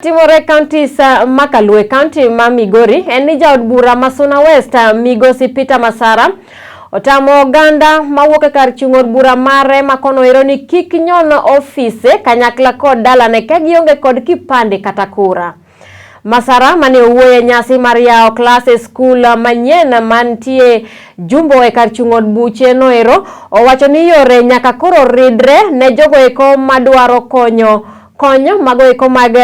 Timore counties Makalue County ma Migori en jaod bura ma Suna West Migosi Peter Masara otamo oganda mawuok kar chung'or bura mare makono ero ni kik nyon ofise kanyakla kod dalane ka gionge kod kipande kata kura. Masara mane owuoye nyasi mar yawo klas e skul manyien mantie Jumbo e kar chung'or buche no ero owacho ni yore nyaka koro ridre ne jogo eko madwaro konyo mago eko mag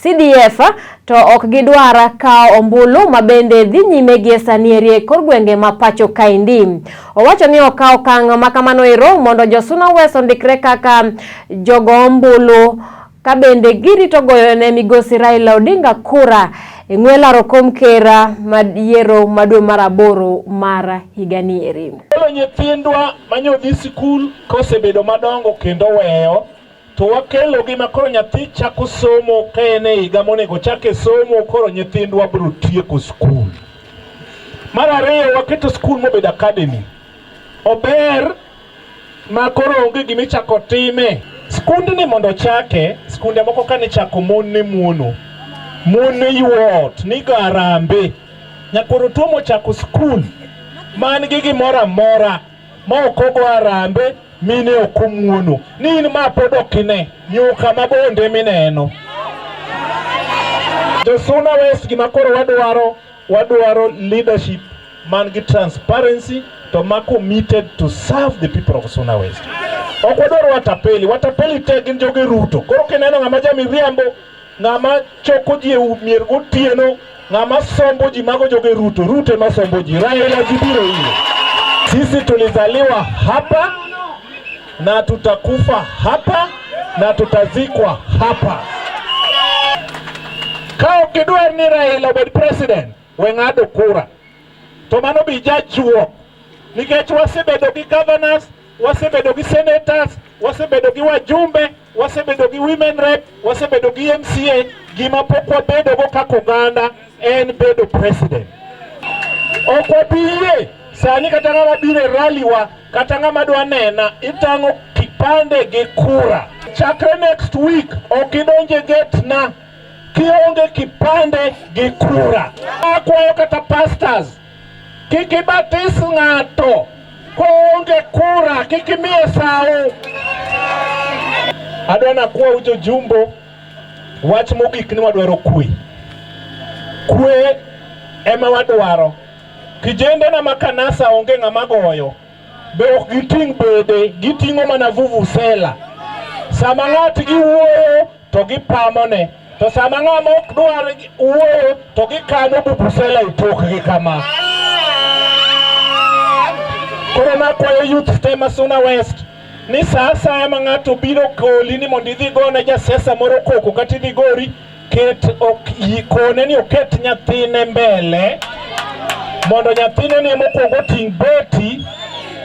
CDF to ok gidwar ka ombulu mabende dhi nyime gi sanieri kor gwenge ma pacho kaindi. Owacho ni okawo okang' makamano ero mondo jo Suna West ondikre kaka jogo ombulu ka bende girito goyo ne Migosi Raila Odinga kura e ng'welaro kom kera madiero madwe mar 8 mar higani. Nyithindwa manyodhi sikul kosebedo madongo kendo weyo to wakelo gima koro nyathi chako somo ka en e higa monego chake somo koro nyithindwa biro tieko skul. Mar ariyo waketo skul mobedo academy. Ober ma koro onge gima ichako time. Skundni mondo chake, skunde moko kane chako mon ne muono. Mon ne yuot, ni garambe. Nyakoro tuomo chako skul man gi gimoro amora ma ok ogo arambe mine okumuono ni ma podokine nyuka mabonde mineno. The Suna West gima koro wadwaro leadership man gi transparency to ma committed to serve the people of Suna West. Ok wadwaro watapeli te gin joge Ruto. Koro kineno ng'ama jamiriambo, ng'ama choko ji e mier gotieno, ng'ama sombo ji mago joge Ruto ema sombo ji. Raila jibiro hiyo. Sisi tulizaliwa hapa na tutakufa hapa na tutazikwa hapa. Ka okidwar ni Raila obed president, we ng'ado kura. To mano bi jachuo. Nikech wasebedo gi governors, wasebedo gi senators, wasebedo gi wajumbe, wasebedo gi women rep, wasebedo gi MCA, gima pok wabedo go kaka oganda en bedo president. Ok wabiye sani kata ng'ama biro e rally wa kata ng'ama dwa nena itang'o kipande gi kura. Chakre next week ok idonje gate na kionge kipande gi kura. Akwayo kata pastors kik ibatis ng'ato koonge kura, kik imiye sawo. Adwa nakwa ujo Jumbo wach mogik ni wadwaro kwe ema wadwaro. Kijende na makanasa onge ng'ama goyo, be ok giting' bede, giting'o mana vuvusela. Sama ng'at gi wuoyo to gipamone, to sama ng'ama ok dwar wuoyo to gikano vuvusela e tokgi kama. Koro nakwayo youth tema Suna West ni sa asaya ma ng'ato biro koli ni mondo idhi gone jasiasa moro koko kata idhi gori, kone ni oket nyathine mbele mondo nyathine ni mokwongo ting' beti